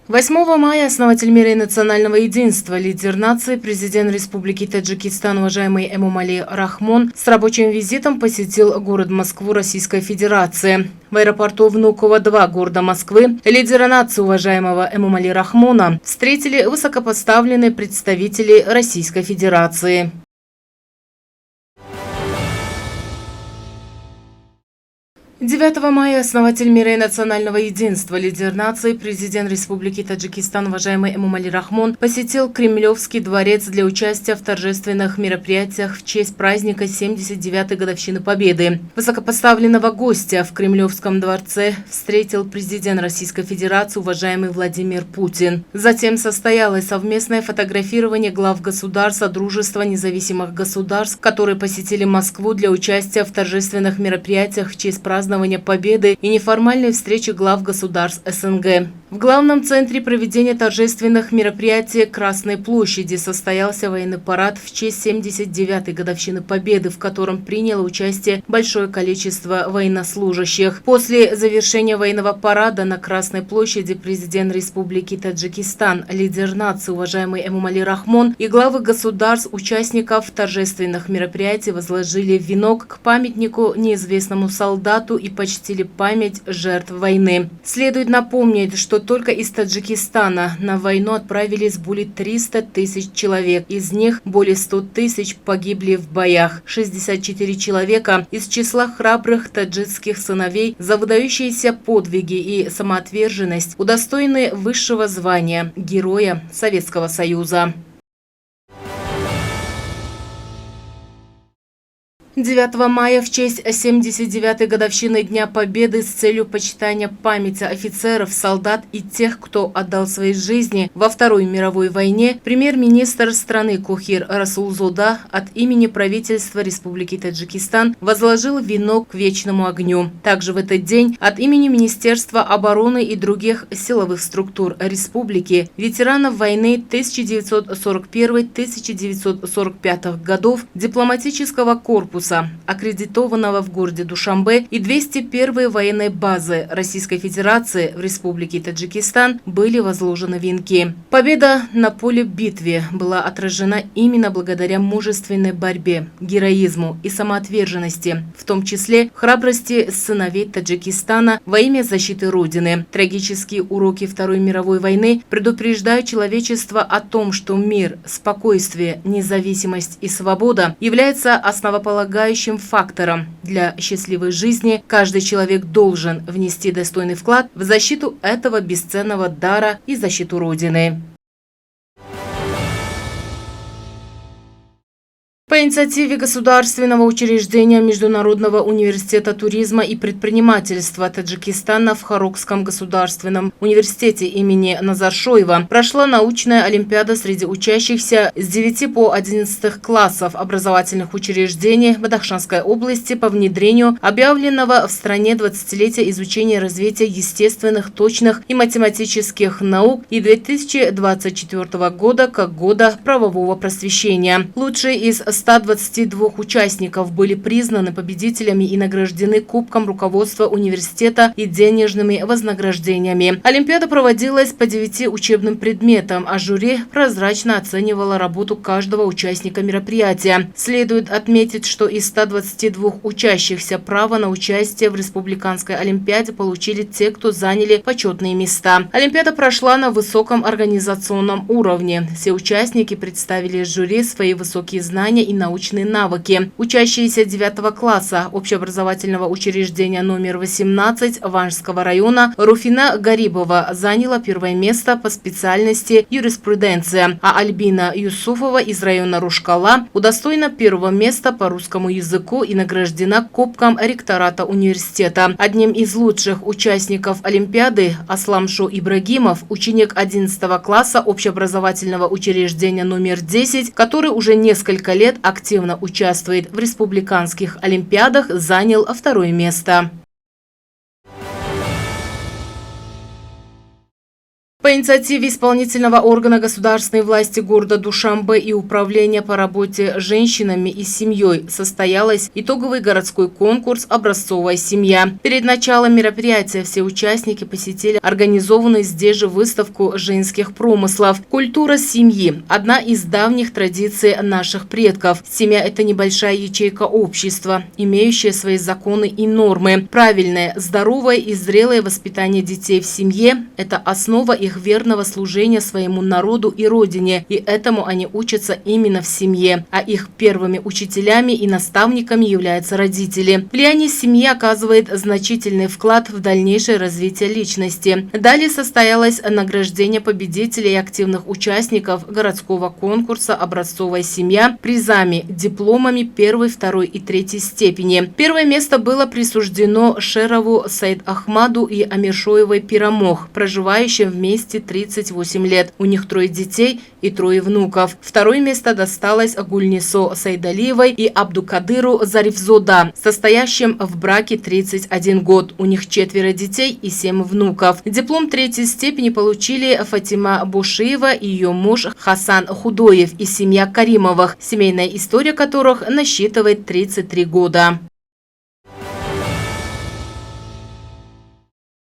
8 мая основатель мира и национального единства, лидер нации, президент Республики Таджикистан, уважаемый Эмомали Рахмон, с рабочим визитом посетил город Москву Российской Федерации. В аэропорту Внуково-2 города Москвы лидера нации, уважаемого Эмомали Рахмона, встретили высокопоставленные представители Российской Федерации. 9 мая основатель мира и национального единства, лидер нации, президент Республики Таджикистан, уважаемый Эмомали Рахмон, посетил Кремлевский дворец для участия в торжественных мероприятиях в честь праздника 79-й годовщины Победы. Высокопоставленного гостя в Кремлевском дворце встретил президент Российской Федерации, уважаемый Владимир Путин. Затем состоялось совместное фотографирование глав государств Содружества независимых государств, которые посетили Москву для участия в торжественных мероприятиях в честь празднования Победы и неформальной встречи глав государств СНГ. В главном центре проведения торжественных мероприятий Красной площади состоялся военный парад в честь 79-й годовщины Победы, в котором приняло участие большое количество военнослужащих. После завершения военного парада на Красной площади президент Республики Таджикистан, лидер нации, уважаемый Эмомали Рахмон, и главы государств, участников торжественных мероприятий возложили венок к памятнику неизвестному солдату и почтили память жертв войны. Следует напомнить, что только из Таджикистана на войну отправились более 300 тысяч человек. Из них более 100 тысяч погибли в боях. 64 человека из числа храбрых таджикских сыновей за выдающиеся подвиги и самоотверженность удостоены высшего звания Героя Советского Союза. 9 мая в честь 79-й годовщины Дня Победы с целью почитания памяти офицеров, солдат и тех, кто отдал свои жизни во Второй мировой войне, премьер-министр страны Кохир Расулзода от имени правительства Республики Таджикистан возложил венок к вечному огню. Также в этот день от имени Министерства обороны и других силовых структур республики, ветеранов войны 1941-1945 годов, дипломатического корпуса, аккредитованного в городе Душанбе, и 201-й военной базы Российской Федерации в Республике Таджикистан были возложены венки. Победа на поле битвы была отражена именно благодаря мужественной борьбе, героизму и самоотверженности, в том числе храбрости сыновей Таджикистана во имя защиты Родины. Трагические уроки Второй мировой войны предупреждают человечество о том, что мир, спокойствие, независимость и свобода являются основополагающим фактором для счастливой жизни. Каждый человек должен внести достойный вклад в защиту этого бесценного дара и защиту Родины. По инициативе государственного учреждения Международного университета туризма и предпринимательства Таджикистана в Харокском государственном университете имени Назаршоева прошла научная олимпиада среди учащихся с 9 по 11 классов образовательных учреждений Бадахшанской области по внедрению объявленного в стране 20-летия изучения и развития естественных, точных и математических наук и 2024 года как года правового просвещения. Лучшие из 122 участников были признаны победителями и награждены Кубком руководства университета и денежными вознаграждениями. Олимпиада проводилась по 9 учебным предметам, а жюри прозрачно оценивало работу каждого участника мероприятия. Следует отметить, что из 122 учащихся право на участие в республиканской олимпиаде получили те, кто заняли почетные места. Олимпиада прошла на высоком организационном уровне. Все участники представили жюри свои высокие знания и научные навыки. Учащиеся 9 класса общеобразовательного учреждения номер 18 Ванжского района Руфина Гарибова заняла первое место по специальности юриспруденция, а Альбина Юсуфова из района Рушкала удостоена первого места по русскому языку и награждена Кубком ректората университета. Одним из лучших участников Олимпиады Асламшу Ибрагимов, ученик 11 класса общеобразовательного учреждения номер 10, который уже несколько лет активно участвует в республиканских олимпиадах, занял второе место. По инициативе исполнительного органа государственной власти города Душанбе и Управления по работе с женщинами и семьей состоялась итоговый городской конкурс «Образцовая семья». Перед началом мероприятия все участники посетили организованную здесь же выставку женских промыслов. Культура семьи – одна из давних традиций наших предков. Семья – это небольшая ячейка общества, имеющая свои законы и нормы. Правильное, здоровое и зрелое воспитание детей в семье – это основа их верного служения своему народу и родине, и этому они учатся именно в семье, а их первыми учителями и наставниками являются родители. Влияние семьи оказывает значительный вклад в дальнейшее развитие личности. Далее состоялось награждение победителей и активных участников городского конкурса «Образцовая семья» призами, дипломами 1, 2 и 3 степени. Первое место было присуждено Шерову Саид-Ахмаду и Амиршоевой Пирамох, проживающим вместе 38 лет. У них 3 детей и 3 внуков. Второе место досталось Гульнисо Сайдалиевой и Абдукадыру Зарифзода, состоящим в браке 31 год. У них 4 детей и 7 внуков. Диплом 3 степени получили Фатима Бушиева и ее муж Хасан Худоев и семья Каримовых, семейная история которых насчитывает 33 года.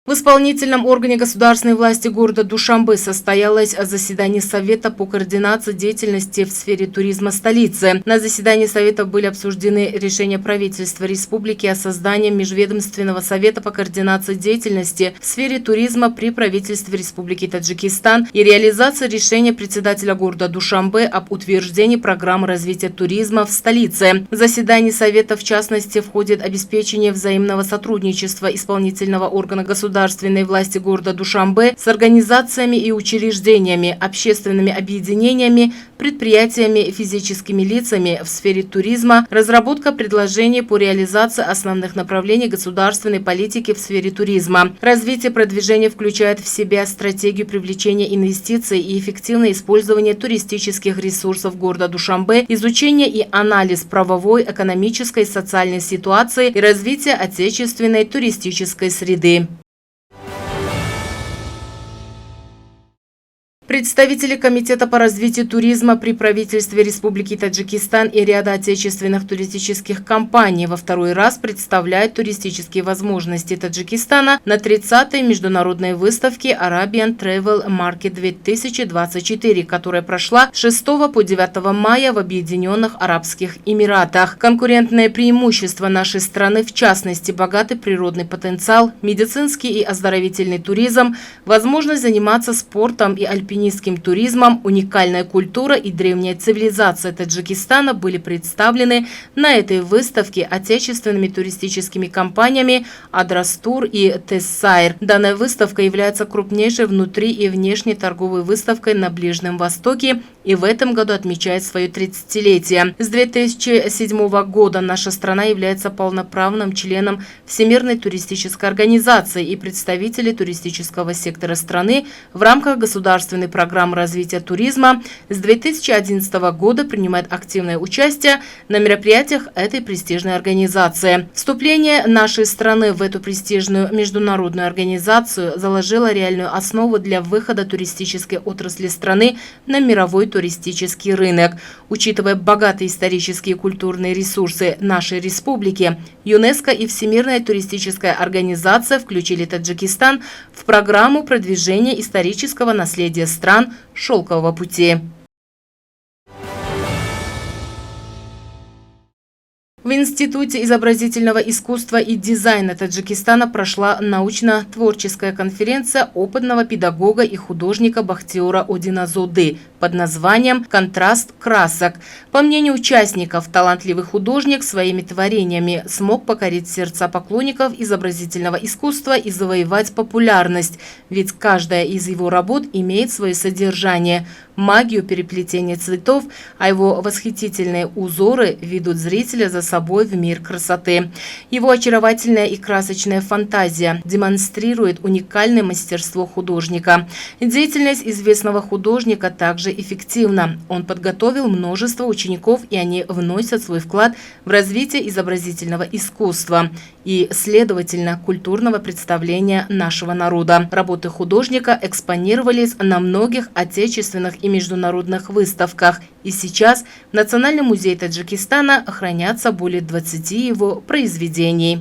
В исполнительном органе государственной власти города Душанбе состоялось заседание Совета по координации деятельности в сфере туризма столицы. На заседании Совета были обсуждены решения правительства республики о создании Межведомственного совета по координации деятельности в сфере туризма при правительстве Республики Таджикистан и реализации решения председателя города Душанбе об утверждении программы развития туризма в столице. В заседании Совета, в частности, входит обеспечение взаимного сотрудничества исполнительного органа государственной власти города Душанбе с организациями и учреждениями, общественными объединениями, предприятиями, физическими лицами в сфере туризма, разработка предложений по реализации основных направлений государственной политики в сфере туризма. Развитие продвижения включает в себя стратегию привлечения инвестиций и эффективное использование туристических ресурсов города Душанбе, изучение и анализ правовой, экономической и социальной ситуации и развитие отечественной туристической среды. Представители Комитета по развитию туризма при правительстве Республики Таджикистан и ряда отечественных туристических компаний во второй раз представляют туристические возможности Таджикистана на 30-й международной выставке Arabian Travel Market 2024, которая прошла с 6 по 9 мая в Объединенных Арабских Эмиратах. Конкурентное преимущество нашей страны, в частности, богатый природный потенциал, медицинский и оздоровительный туризм, возможность заниматься спортом и альпинизмом, туризмом, уникальная культура и древняя цивилизация Таджикистана были представлены на этой выставке отечественными туристическими компаниями «Адрастур» и «Тессайр». Данная выставка является крупнейшей внутри и внешней торговой выставкой на Ближнем Востоке и в этом году отмечает свое 30-летие. С 2007 года наша страна является полноправным членом Всемирной туристической организации, и представители туристического сектора страны в рамках государственной программы развития туризма с 2011 года принимает активное участие на мероприятиях этой престижной организации. Вступление нашей страны в эту престижную международную организацию заложило реальную основу для выхода туристической отрасли страны на мировой туристический рынок. Учитывая богатые исторические и культурные ресурсы нашей республики, ЮНЕСКО и Всемирная туристическая организация включили Таджикистан в программу продвижения исторического наследия стран «Шелкового пути». В Институте изобразительного искусства и дизайна Таджикистана прошла научно-творческая конференция опытного педагога и художника Бахтиора Одиназоды под названием «Контраст красок». По мнению участников, талантливый художник своими творениями смог покорить сердца поклонников изобразительного искусства и завоевать популярность, ведь каждая из его работ имеет свое содержание, магию переплетения цветов, а его восхитительные узоры ведут зрителя за собой в мир красоты. Его очаровательная и красочная фантазия демонстрирует уникальное мастерство художника. Деятельность известного художника также эффективна. Он подготовил множество учеников, и они вносят свой вклад в развитие изобразительного искусства. и, следовательно, культурного представления нашего народа. Работы художника экспонировались на многих отечественных и международных выставках, и сейчас в Национальном музее Таджикистана хранятся более 20 его произведений.